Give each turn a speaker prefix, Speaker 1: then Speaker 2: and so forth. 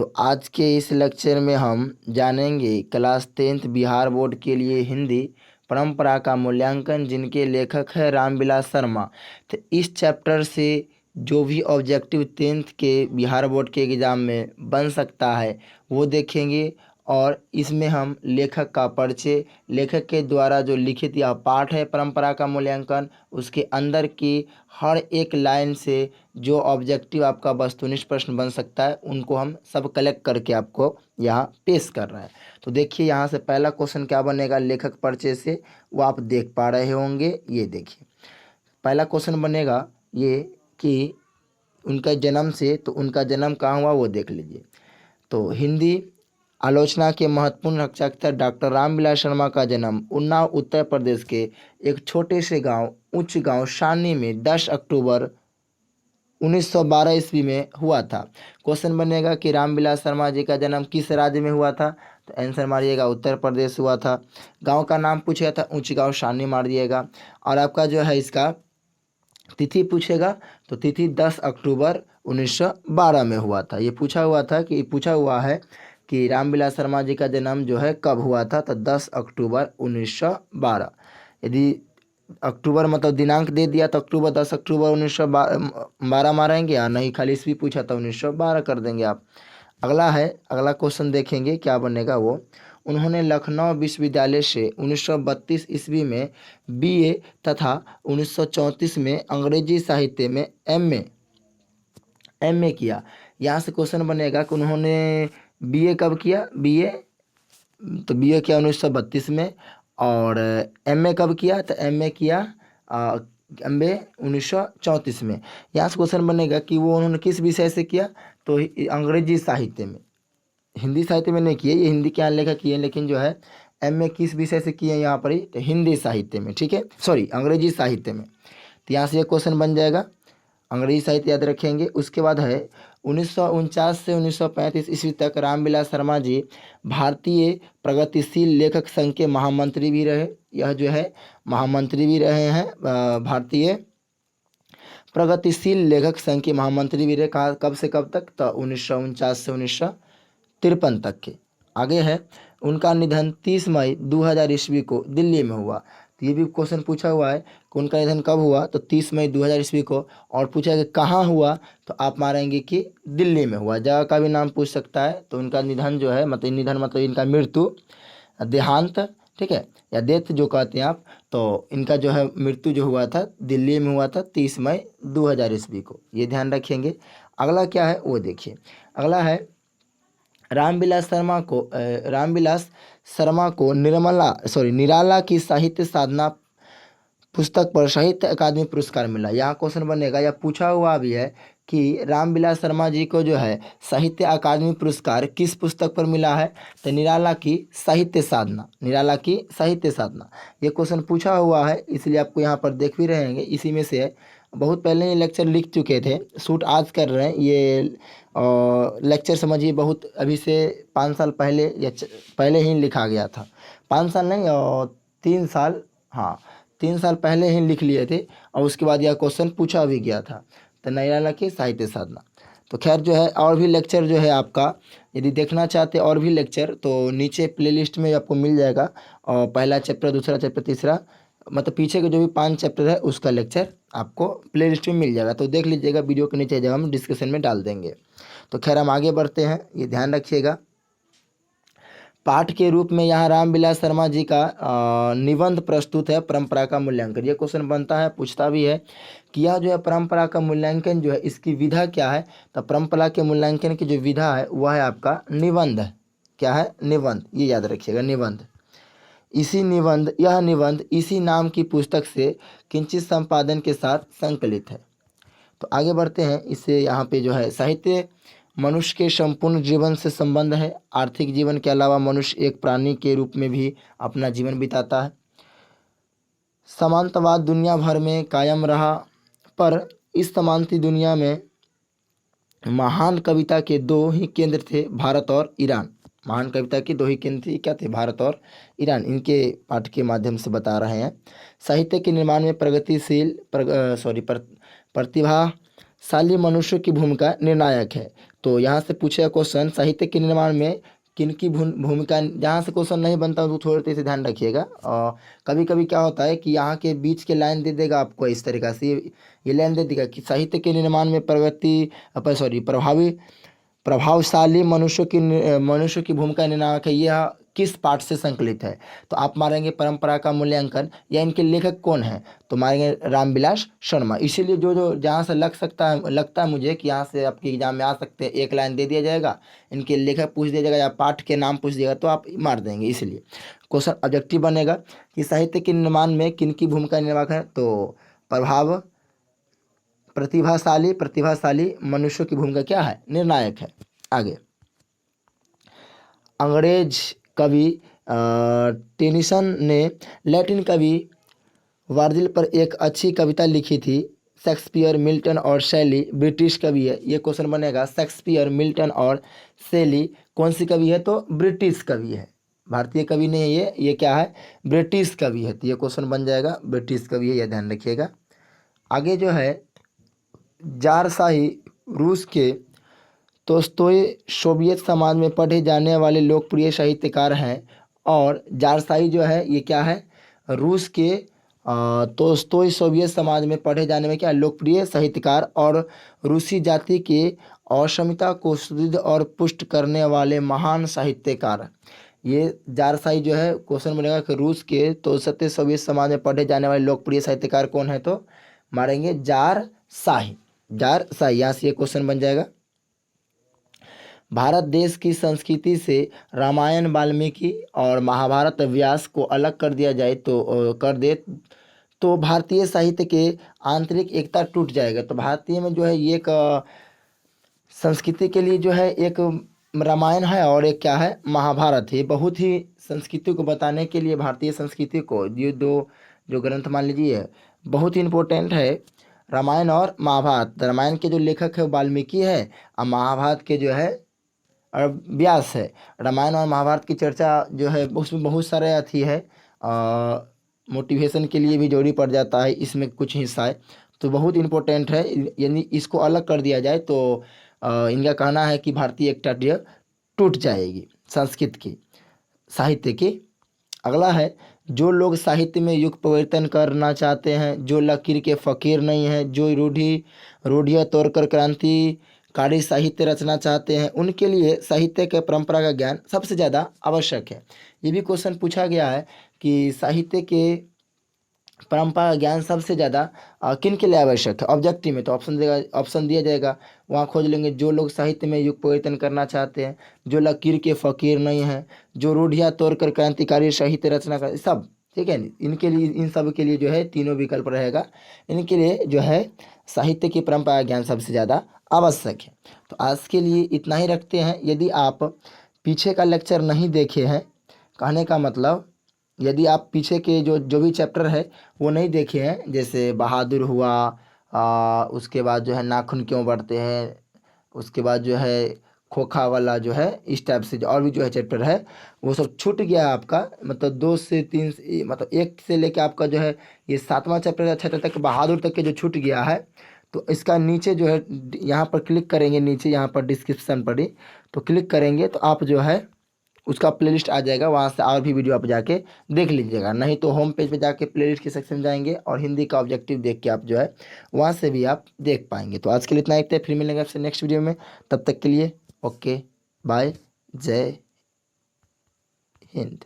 Speaker 1: तो आज के इस लेक्चर में हम जानेंगे क्लास 10th बिहार बोर्ड के लिए हिंदी परंपरा का मूल्यांकन, जिनके लेखक है रामविलास शर्मा। तो इस चैप्टर से जो भी ऑब्जेक्टिव 10th के बिहार बोर्ड के एग्ज़ाम में बन सकता है वो देखेंगे। और इसमें हम लेखक का परिचय, लेखक के द्वारा जो लिखित यह पाठ है परंपरा का मूल्यांकन, उसके अंदर की हर एक लाइन से जो ऑब्जेक्टिव आपका वस्तुनिष्ठ प्रश्न बन सकता है उनको हम सब कलेक्ट करके आपको यहाँ पेश कर रहे हैं। तो देखिए यहाँ से पहला क्वेश्चन क्या बनेगा लेखक परिचय से, वो आप देख पा रहे होंगे। ये देखिए पहला क्वेश्चन बनेगा ये कि उनका जन्म से, तो उनका जन्म कहाँ हुआ वो देख लीजिए। तो हिंदी आलोचना के महत्वपूर्ण रचयिता डॉक्टर रामविलास शर्मा का जन्म उन्नाव उत्तर प्रदेश के एक छोटे से गांव उच्च गांव सानी में 10 अक्टूबर 1912 ईस्वी में हुआ था। क्वेश्चन बनेगा कि रामविलास शर्मा जी का जन्म किस राज्य में हुआ था, तो आंसर मारिएगा उत्तर प्रदेश हुआ था। गांव का नाम पूछेगा था उच्च गांव सानी मार दिएगा। और आपका जो है इसका तिथि पूछेगा तो तिथि 10 अक्टूबर 1912 में हुआ था। ये पूछा हुआ है कि रामविलास शर्मा जी का जन्म जो है कब हुआ था, तो 10 अक्टूबर 1912। यदि अक्टूबर मतलब दिनांक दे दिया तो अक्टूबर 10 अक्टूबर 1912 मारेंगे, या नहीं खाली ईस्वी पूछा तो 1912 कर देंगे आप। अगला क्वेश्चन देखेंगे क्या बनेगा वो। उन्होंने लखनऊ विश्वविद्यालय से 1932 ईस्वी में बीए तथा 1934 में अंग्रेजी साहित्य में एमए किया। यहाँ से क्वेश्चन बनेगा कि उन्होंने बीए कब किया, बीए किया 1932 में, और एमए कब किया, तो एमए किया एमए 1934 में। यहाँ से क्वेश्चन बनेगा कि वो उन्होंने किस विषय से किया, तो अंग्रेजी साहित्य में, हिंदी साहित्य में नहीं किए, ये हिंदी के यहाँ लेखक किए, लेकिन जो है एमए किस विषय से किए यहाँ पर ही, तो हिंदी साहित्य में, ठीक है, सॉरी अंग्रेजी साहित्य में। तो यहाँ से ये क्वेश्चन बन जाएगा, अंग्रेजी साहित्य याद रखेंगे। उसके बाद है 1949 से 1935 ईस्वी तक रामविलास शर्मा जी भारतीय प्रगतिशील लेखक संघ के महामंत्री भी रहे। यह जो है महामंत्री भी रहे हैं, भारतीय प्रगतिशील लेखक संघ के महामंत्री भी रहे। कहाँ कब से कब तक, तो 1949 से 1953 तक के। आगे है उनका निधन 30 मई 2000 ईस्वी को दिल्ली में हुआ। तो ये भी क्वेश्चन पूछा हुआ है कि उनका निधन कब हुआ, तो 30 मई 2000 ईस्वी को। और पूछा कि कहाँ हुआ, तो आप मारेंगे कि दिल्ली में हुआ। जगह का भी नाम पूछ सकता है। तो उनका निधन जो है मतलब इनका मृत्यु, देहांत, ठीक है, या डेथ जो कहते हैं आप, तो इनका जो है मृत्यु जो हुआ था दिल्ली में हुआ था 30 मई 2000 ईस्वी को। ये ध्यान रखेंगे। अगला क्या है वो देखिए। अगला है रामविलास शर्मा को निराला की साहित्य साधना पुस्तक पर साहित्य अकादमी पुरस्कार मिला। यहाँ क्वेश्चन बनेगा या पूछा हुआ भी है कि रामविलास शर्मा जी को जो है साहित्य अकादमी पुरस्कार किस पुस्तक पर मिला है, तो निराला की साहित्य साधना, ये क्वेश्चन पूछा हुआ है, इसलिए आपको यहाँ पर देख भी रहेंगे। इसी में से बहुत पहले ये लेक्चर लिख चुके थे, शूट आज कर रहे हैं। ये लेक्चर समझिए बहुत अभी से 5 साल पहले या पहले ही लिखा गया था। 5 साल नहीं और 3 साल, हाँ 3 साल पहले ही लिख लिए थे, और उसके बाद यह क्वेश्चन पूछा भी गया था। तो निराला की साहित्य साधना। तो खैर जो है और भी लेक्चर जो है आपका, यदि देखना चाहते और भी लेक्चर तो नीचे प्लेलिस्ट में आपको मिल जाएगा। और पहला चैप्टर, दूसरा चैप्टर, तीसरा, मतलब पीछे के जो भी 5 चैप्टर है उसका लेक्चर आपको प्लेलिस्ट में मिल जाएगा। तो देख लीजिएगा, वीडियो के नीचे जब हम डिस्क्रिप्शन में डाल देंगे। तो खैर हम आगे बढ़ते हैं, ये ध्यान रखिएगा। पाठ के रूप में यहाँ रामविलास शर्मा जी का निबंध प्रस्तुत है परंपरा का मूल्यांकन। ये क्वेश्चन बनता है, पूछता भी है कि यह जो है परंपरा का मूल्यांकन जो है इसकी विधा क्या है। तो परंपरा के मूल्यांकन की जो विधा है वह है आपका निबंध। क्या है, निबंध, ये याद रखिएगा, निबंध। यह निबंध इसी नाम की पुस्तक से किंचित संपादन के साथ संकलित है। तो आगे बढ़ते हैं। इससे यहाँ पे जो है साहित्य मनुष्य के संपूर्ण जीवन से संबंध है। आर्थिक जीवन के अलावा मनुष्य एक प्राणी के रूप में भी अपना जीवन बिताता है। समानतावाद दुनिया भर में कायम रहा, पर इस समानती दुनिया में महान कविता के 2 ही केंद्र थे, भारत और ईरान। महान कविता की 2 ही केंद्र थे, क्या थे, भारत और ईरान। इनके पाठ के माध्यम से बता रहे हैं। साहित्य के निर्माण में प्रतिभाशाली मनुष्य की भूमिका निर्णायक है। तो यहाँ से पूछेगा क्वेश्चन, साहित्य के निर्माण में किनकी भूमिका, जहाँ से क्वेश्चन नहीं बनता तो थोड़ी देर से ध्यान रखिएगा। और कभी कभी क्या होता है कि यहाँ के बीच के लाइन दे देगा आपको इस तरीक़ा से, ये लाइन दे देगा कि साहित्य के निर्माण में प्रभावशाली मनुष्य की भूमिका निर्णायक है, यह किस पाठ से संकलित है। तो आप मारेंगे परंपरा का मूल्यांकन, या इनके लेखक कौन है, तो मारेंगे रामविलास शर्मा। इसीलिए जो जहाँ से लगता है मुझे कि यहाँ से आपके एग्जाम में आ सकते हैं, एक लाइन दे दिया जाएगा, इनके लेखक पूछ दिया जाएगा या पाठ के नाम पूछ दिएगा तो आप मार देंगे। इसलिए क्वेश्चन ऑब्जेक्टिव बनेगा कि साहित्य के निर्माण में किनकी भूमिका निर्वाहक है, तो प्रतिभाशाली मनुष्यों की भूमिका क्या है, निर्णायक है। आगे, अंग्रेज कवि टेनिसन ने लैटिन कवि वर्जिल पर एक अच्छी कविता लिखी थी। शेक्सपियर, मिल्टन और शैली ब्रिटिश कवि है, ये क्वेश्चन बनेगा। शेक्सपियर, मिल्टन और शैली कौन सी कवि है, तो ब्रिटिश कवि है, भारतीय कवि नहीं है ये क्या है, ब्रिटिश कवि है। तो ये क्वेश्चन बन जाएगा, ब्रिटिश कवि है, यह ध्यान रखिएगा। आगे जो है, जारशाही रूस के तोस्तोय सोवियत समाज में पढ़े जाने वाले लोकप्रिय साहित्यकार हैं। और जारशाही जो है ये क्या है, रूस के तोस्तोय सोवियत समाज में पढ़े जाने में क्या लोकप्रिय साहित्यकार और रूसी जाति के असमिता को सुदृढ़ और पुष्ट करने वाले महान साहित्यकार। ये जारशाही जो है क्वेश्चन बनेगा कि रूस के तोस्तोय सोवियत समाज में पढ़े जाने वाले लोकप्रिय साहित्यकार कौन है, तो मारेंगे जारशाही। यहाँ से ये क्वेश्चन बन जाएगा। भारत देश की संस्कृति से रामायण वाल्मीकि और महाभारत व्यास को अलग कर दिया जाए तो भारतीय साहित्य के आंतरिक एकता टूट जाएगा। तो भारतीय में जो है ये एक संस्कृति के लिए जो है एक रामायण है और एक क्या है, महाभारत है। बहुत ही संस्कृति को बताने के लिए भारतीय संस्कृति को ये दो जो ग्रंथ मान लीजिए बहुत ही इम्पोर्टेंट है, रामायण और महाभारत। रामायण के जो लेखक है वाल्मीकि है और महाभारत के जो है और व्यास है। रामायण और महाभारत की चर्चा जो है उसमें बहुत सारे अथी है, मोटिवेशन के लिए भी जरूरी पड़ जाता है, इसमें कुछ हिस्सा है तो बहुत इम्पोर्टेंट है। यानी इसको अलग कर दिया जाए तो इनका कहना है कि भारतीय एकता टूट जाएगी संस्कृत की, साहित्य की। अगला है, जो लोग साहित्य में युग परिवर्तन करना चाहते हैं, जो लकीर के फ़कीर नहीं हैं, जो रूढ़ियाँ तोड़कर क्रांतिकारी साहित्य रचना चाहते हैं, उनके लिए साहित्य के परंपरा का ज्ञान सबसे ज़्यादा आवश्यक है। ये भी क्वेश्चन पूछा गया है कि साहित्य के परंपरा का ज्ञान सबसे ज़्यादा किन के लिए आवश्यक है ऑब्जेक्टिव में, तो ऑप्शन दिया जाएगा, वहाँ खोज लेंगे। जो लोग साहित्य में युग परिवर्तन करना चाहते हैं, जो लकीर के फ़कीर नहीं हैं, जो रूढ़ियाँ तोड़कर क्रांतिकारी साहित्य रचना कर, सब ठीक है। इनके लिए, इन सब के लिए जो है तीनों विकल्प रहेगा। इनके लिए जो है साहित्य की परंपरा का ज्ञान सबसे ज़्यादा आवश्यक है। तो आज के लिए इतना ही रखते हैं। यदि आप पीछे का लेक्चर नहीं देखे हैं, कहने का मतलब यदि आप पीछे के जो भी चैप्टर है वो नहीं देखे हैं, जैसे बहादुर हुआ, उसके बाद जो है नाखून क्यों बढ़ते हैं, उसके बाद जो है खोखा वाला जो है, इस टाइप से और भी जो है चैप्टर है वो सब छूट गया है आपका, मतलब 2 से 3 मतलब 1 से लेकर आपका जो है ये 7वां चैप्टर छठा तक बहादुर तक के जो छूट गया है, तो इसका नीचे जो है यहाँ पर क्लिक करेंगे, नीचे यहाँ पर डिस्क्रिप्शन पर ही तो क्लिक करेंगे तो आप जो है उसका प्लेलिस्ट आ जाएगा, वहाँ से और भी वीडियो आप जाके देख लीजिएगा। नहीं तो होम पेज पे जाके प्लेलिस्ट के सेक्शन में जाएंगे और हिंदी का ऑब्जेक्टिव देख के आप जो है वहाँ से भी आप देख पाएंगे। तो आज के लिए इतना ही, फिर मिलेंगे आपसे नेक्स्ट वीडियो में। तब तक के लिए ओके बाय, जय हिंद।